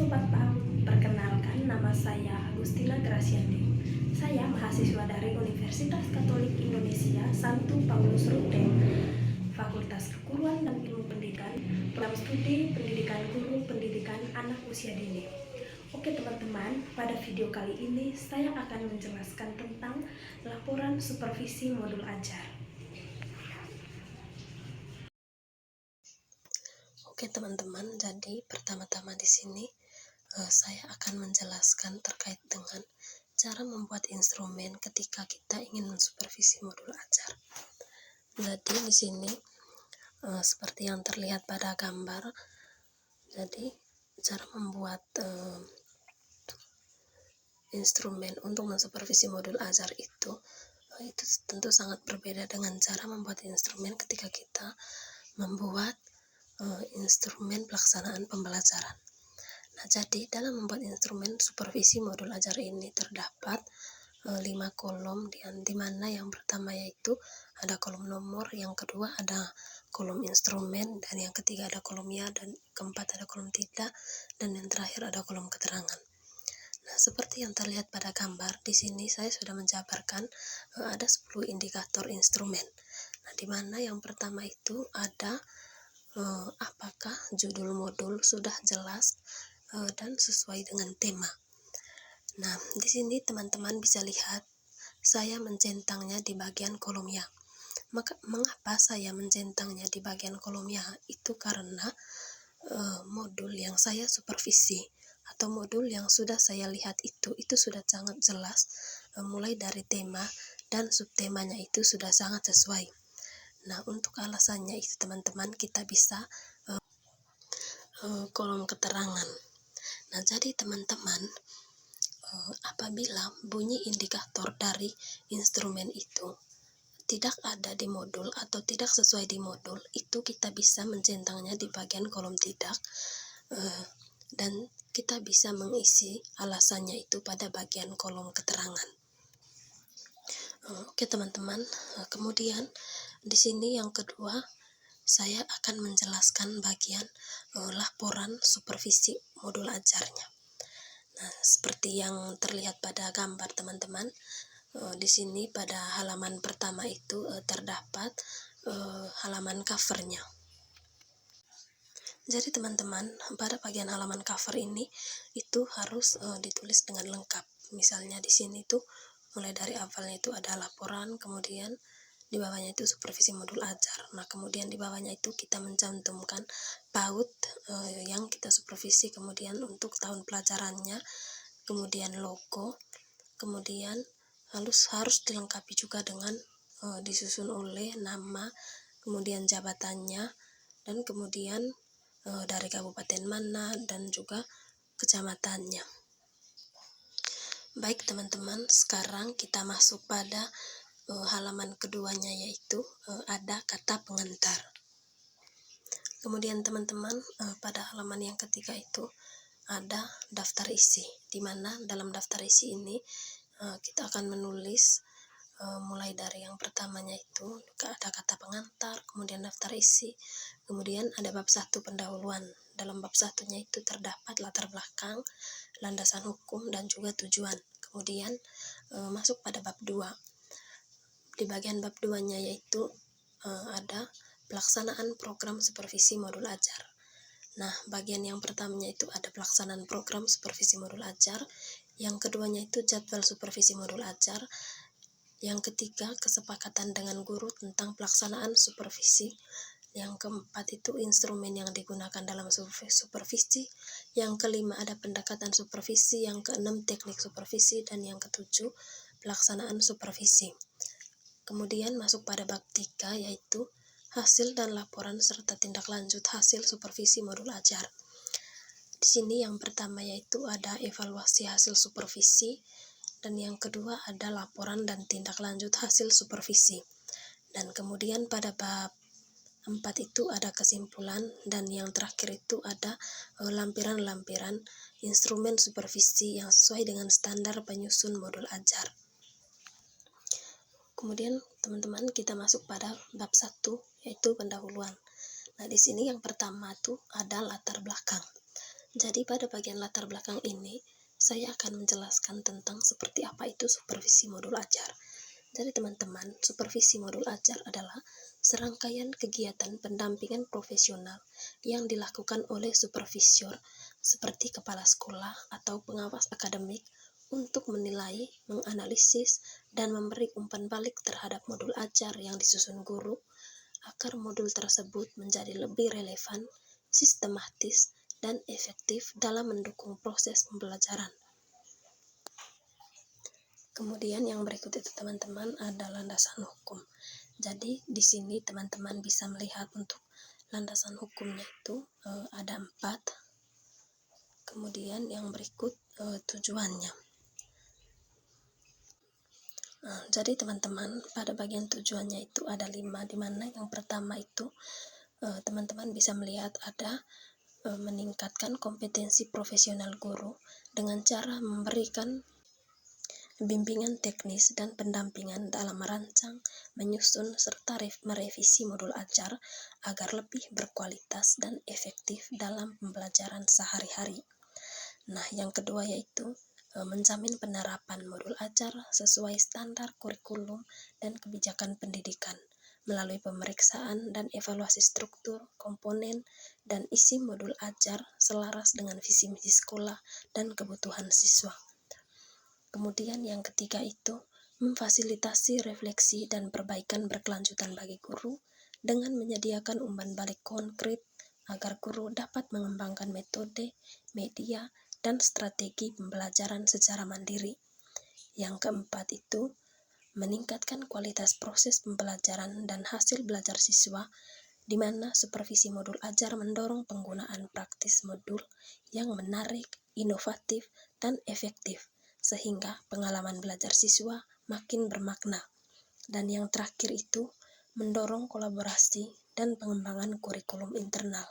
Sobat PAUD, perkenalkan nama saya Agustina Graciandi. Saya mahasiswa dari Universitas Katolik Indonesia Santo Paulus Ruteng, Fakultas Keguruan dan Ilmu Pendidikan, program studi Pendidikan Guru Pendidikan Anak Usia Dini. Oke teman-teman, pada video kali ini saya akan menjelaskan tentang laporan supervisi modul ajar. Oke teman-teman, jadi pertama-tama di sini saya akan menjelaskan terkait dengan cara membuat instrumen ketika kita ingin mensupervisi modul ajar. Jadi di sini seperti yang terlihat pada gambar, jadi cara membuat instrumen untuk mensupervisi modul ajar itu tentu sangat berbeda dengan cara membuat instrumen ketika kita membuat instrumen pelaksanaan pembelajaran. Nah, jadi dalam membuat instrumen supervisi modul ajar ini terdapat 5 kolom, di mana yang pertama yaitu ada kolom nomor, yang kedua ada kolom instrumen, dan yang ketiga ada kolom ya, dan keempat ada kolom tidak, dan yang terakhir ada kolom keterangan. Nah, seperti yang terlihat pada gambar, di sini saya sudah menjabarkan ada 10 indikator instrumen. Nah, di mana yang pertama itu ada apakah judul modul sudah jelas dan sesuai dengan tema. Nah, di sini teman-teman bisa lihat saya mencentangnya di bagian kolom ya. Mengapa saya mencentangnya di bagian kolom ya? Itu karena modul yang saya supervisi atau modul yang sudah saya lihat itu sudah sangat jelas, mulai dari tema dan subtemanya itu sudah sangat sesuai. Nah, untuk alasannya itu teman-teman kita bisa kolom keterangan. Nah, jadi teman-teman, apabila bunyi indikator dari instrumen itu tidak ada di modul atau tidak sesuai di modul, itu kita bisa mencentangnya di bagian kolom tidak, dan kita bisa mengisi alasannya itu pada bagian kolom keterangan. Oke teman-teman, kemudian di sini yang kedua saya akan menjelaskan bagian laporan supervisi modul ajarnya. Nah, seperti yang terlihat pada gambar teman-teman, di sini pada halaman pertama itu terdapat halaman covernya. Jadi teman-teman, pada bagian halaman cover ini itu harus ditulis dengan lengkap. Misalnya di sini tuh mulai dari awalnya itu ada laporan, kemudian di bawahnya itu supervisi modul ajar. Nah, kemudian di bawahnya itu kita mencantumkan PAUD yang kita supervisi, kemudian untuk tahun pelajarannya, kemudian logo, kemudian harus dilengkapi juga dengan disusun oleh nama, kemudian jabatannya, dan kemudian dari kabupaten mana dan juga kecamatannya. Baik teman-teman, sekarang kita masuk pada halaman keduanya, yaitu ada kata pengantar. Kemudian teman-teman, pada halaman yang ketiga itu ada daftar isi, di mana dalam daftar isi ini kita akan menulis mulai dari yang pertamanya itu ada kata pengantar, kemudian daftar isi, kemudian ada bab 1 pendahuluan. Dalam bab 1-nya itu terdapat latar belakang, landasan hukum, dan juga tujuan. Kemudian masuk pada bab 2. Di bagian bab 2-nya yaitu ada pelaksanaan program supervisi modul ajar. Nah, bagian yang pertamanya itu ada pelaksanaan program supervisi modul ajar, yang keduanya itu jadwal supervisi modul ajar, yang ketiga kesepakatan dengan guru tentang pelaksanaan supervisi, yang keempat itu instrumen yang digunakan dalam supervisi, yang kelima ada pendekatan supervisi, yang keenam teknik supervisi, dan yang ketujuh pelaksanaan supervisi. Kemudian masuk pada bab 3 yaitu hasil dan laporan serta tindak lanjut hasil supervisi modul ajar. Di sini yang pertama yaitu ada evaluasi hasil supervisi, dan yang kedua ada laporan dan tindak lanjut hasil supervisi. Dan kemudian pada bab 4 itu ada kesimpulan, dan yang terakhir itu ada lampiran-lampiran instrumen supervisi yang sesuai dengan standar penyusun modul ajar. Kemudian teman-teman kita masuk pada bab 1 yaitu pendahuluan. Nah, di sini yang pertama itu ada latar belakang. Jadi pada bagian latar belakang ini, saya akan menjelaskan tentang seperti apa itu supervisi modul ajar. Jadi teman-teman, supervisi modul ajar adalah serangkaian kegiatan pendampingan profesional yang dilakukan oleh supervisor seperti kepala sekolah atau pengawas akademik untuk menilai, menganalisis, dan memberi umpan balik terhadap modul ajar yang disusun guru agar modul tersebut menjadi lebih relevan, sistematis, dan efektif dalam mendukung proses pembelajaran. Kemudian yang berikut itu teman-teman ada landasan hukum. Jadi di sini teman-teman bisa melihat untuk landasan hukumnya itu ada 4. Kemudian yang berikut tujuannya. Jadi teman-teman pada bagian tujuannya itu ada 5, di mana yang pertama itu teman-teman bisa melihat ada meningkatkan kompetensi profesional guru dengan cara memberikan bimbingan teknis dan pendampingan dalam merancang, menyusun, serta merevisi modul ajar agar lebih berkualitas dan efektif dalam pembelajaran sehari-hari. Nah, yang kedua yaitu menjamin penerapan modul ajar sesuai standar kurikulum dan kebijakan pendidikan melalui pemeriksaan dan evaluasi struktur, komponen, dan isi modul ajar selaras dengan visi misi sekolah dan kebutuhan siswa. Kemudian yang ketiga itu memfasilitasi refleksi dan perbaikan berkelanjutan bagi guru dengan menyediakan umpan balik konkret agar guru dapat mengembangkan metode, media, dan strategi pembelajaran secara mandiri. Yang keempat itu meningkatkan kualitas proses pembelajaran dan hasil belajar siswa, di mana supervisi modul ajar mendorong penggunaan praktis modul yang menarik, inovatif, dan efektif, sehingga pengalaman belajar siswa makin bermakna. Dan yang terakhir itu mendorong kolaborasi dan pengembangan kurikulum internal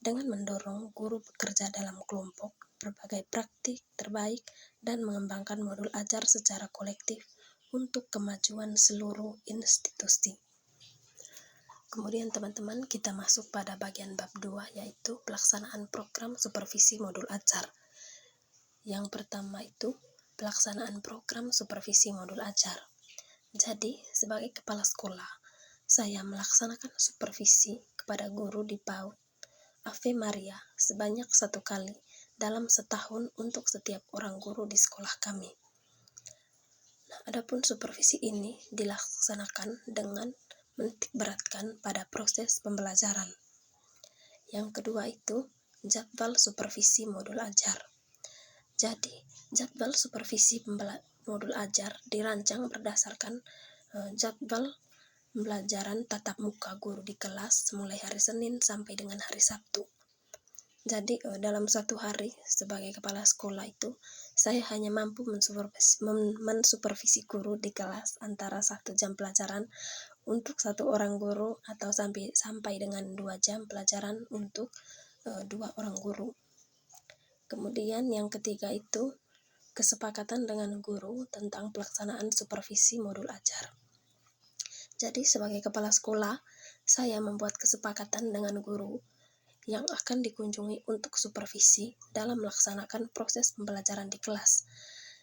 dengan mendorong guru bekerja dalam kelompok, berbagai praktik terbaik, dan mengembangkan modul ajar secara kolektif untuk kemajuan seluruh institusi. Kemudian teman-teman kita masuk pada bagian bab 2 yaitu pelaksanaan program supervisi modul ajar. Yang pertama itu pelaksanaan program supervisi modul ajar. Jadi sebagai kepala sekolah, saya melaksanakan supervisi kepada guru di PAUD Ave Maria sebanyak 1 kali dalam setahun untuk setiap orang guru di sekolah kami. Nah, adapun supervisi ini dilaksanakan dengan menitik beratkan pada proses pembelajaran. Yang kedua itu jadwal supervisi modul ajar. Jadi, jadwal supervisi modul ajar dirancang berdasarkan jadwal pembelajaran tatap muka guru di kelas mulai hari Senin sampai dengan hari Sabtu. Jadi dalam 1 hari sebagai kepala sekolah itu saya hanya mampu mensupervisi guru di kelas antara 1 jam pelajaran untuk 1 orang guru atau sampai dengan 2 jam pelajaran untuk 2 orang guru. Kemudian yang ketiga itu kesepakatan dengan guru tentang pelaksanaan supervisi modul ajar. Jadi sebagai kepala sekolah, saya membuat kesepakatan dengan guru yang akan dikunjungi untuk supervisi dalam melaksanakan proses pembelajaran di kelas.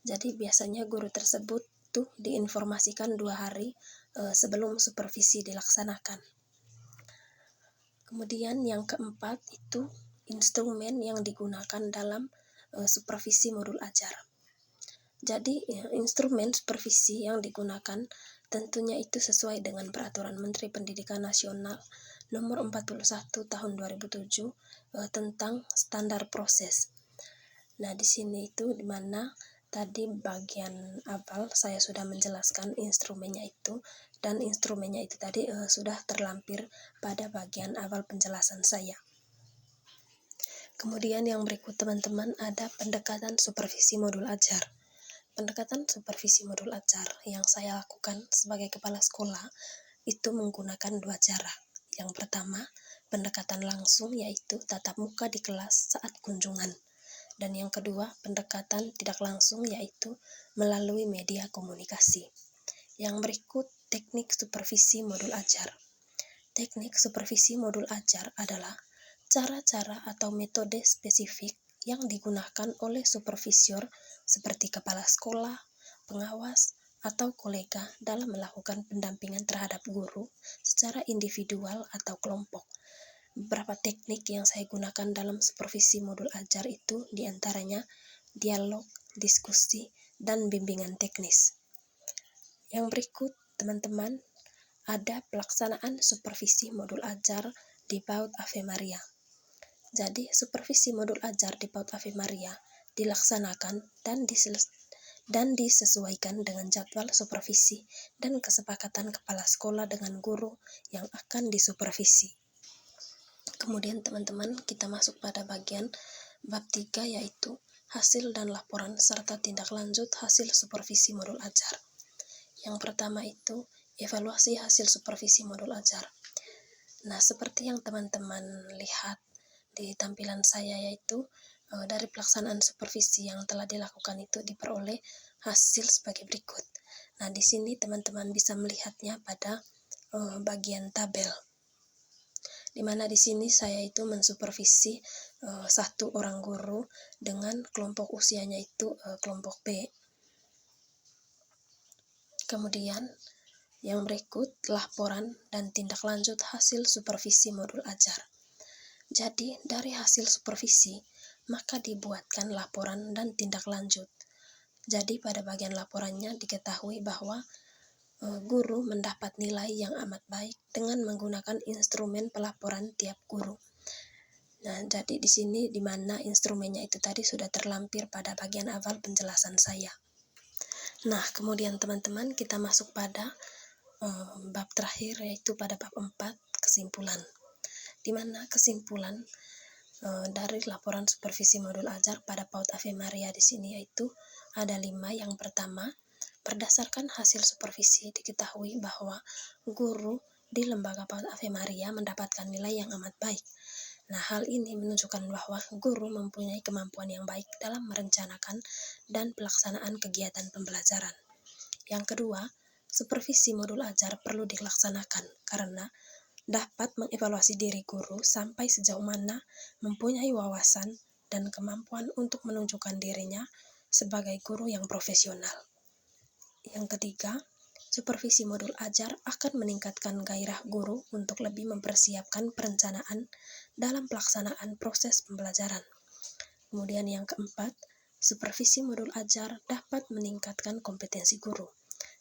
Jadi biasanya guru tersebut tuh diinformasikan 2 hari sebelum supervisi dilaksanakan. Kemudian yang keempat itu instrumen yang digunakan dalam supervisi modul ajar. Jadi instrumen supervisi yang digunakan tentunya itu sesuai dengan Peraturan Menteri Pendidikan Nasional Nomor 41 Tahun 2007 tentang standar proses. Nah, di sini itu di mana tadi bagian awal saya sudah menjelaskan instrumennya itu, dan instrumennya itu tadi sudah terlampir pada bagian awal penjelasan saya. Kemudian yang berikut teman-teman ada pendekatan supervisi modul ajar. Pendekatan supervisi modul ajar yang saya lakukan sebagai kepala sekolah itu menggunakan 2 cara. Yang pertama, pendekatan langsung yaitu tatap muka di kelas saat kunjungan. Dan yang kedua, pendekatan tidak langsung yaitu melalui media komunikasi. Yang berikut teknik supervisi modul ajar. Teknik supervisi modul ajar adalah cara-cara atau metode spesifik yang digunakan oleh supervisor seperti kepala sekolah, pengawas, atau kolega dalam melakukan pendampingan terhadap guru secara individual atau kelompok. Beberapa teknik yang saya gunakan dalam supervisi modul ajar itu diantaranya dialog, diskusi, dan bimbingan teknis. Yang berikut, teman-teman, ada pelaksanaan supervisi modul ajar di PAUD Ave Maria. Jadi, supervisi modul ajar di PAUD Ave Maria dilaksanakan dan disesuaikan dengan jadwal supervisi dan kesepakatan kepala sekolah dengan guru yang akan disupervisi. Kemudian teman-teman, kita masuk pada bagian bab 3, yaitu hasil dan laporan serta tindak lanjut hasil supervisi modul ajar. Yang pertama itu evaluasi hasil supervisi modul ajar. Nah, seperti yang teman-teman lihat di tampilan saya, yaitu dari pelaksanaan supervisi yang telah dilakukan itu diperoleh hasil sebagai berikut. Nah, di sini teman-teman bisa melihatnya pada bagian tabel, di mana di sini saya itu mensupervisi satu orang guru dengan kelompok usianya itu kelompok B. Kemudian yang berikut laporan dan tindak lanjut hasil supervisi modul ajar. Jadi dari hasil supervisi maka dibuatkan laporan dan tindak lanjut. Jadi pada bagian laporannya diketahui bahwa guru mendapat nilai yang amat baik dengan menggunakan instrumen pelaporan tiap guru. Nah, jadi di sini di mana instrumennya itu tadi sudah terlampir pada bagian awal penjelasan saya. Nah, kemudian teman-teman kita masuk pada bab terakhir, yaitu pada bab 4, kesimpulan. Di mana kesimpulan dari laporan supervisi modul ajar pada PAUD Ave Maria di sini yaitu ada 5. Yang pertama, berdasarkan hasil supervisi diketahui bahwa guru di lembaga PAUD Ave Maria mendapatkan nilai yang amat baik. Nah, hal ini menunjukkan bahwa guru mempunyai kemampuan yang baik dalam merencanakan dan pelaksanaan kegiatan pembelajaran. Yang kedua, supervisi modul ajar perlu dilaksanakan karena dapat mengevaluasi diri guru sampai sejauh mana mempunyai wawasan dan kemampuan untuk menunjukkan dirinya sebagai guru yang profesional. Yang ketiga, supervisi modul ajar akan meningkatkan gairah guru untuk lebih mempersiapkan perencanaan dalam pelaksanaan proses pembelajaran. Kemudian yang keempat, supervisi modul ajar dapat meningkatkan kompetensi guru.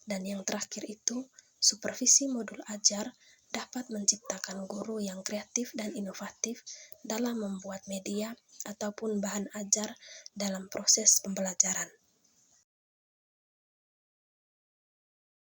Dan yang terakhir itu, supervisi modul ajar dapat menciptakan guru yang kreatif dan inovatif dalam membuat media ataupun bahan ajar dalam proses pembelajaran.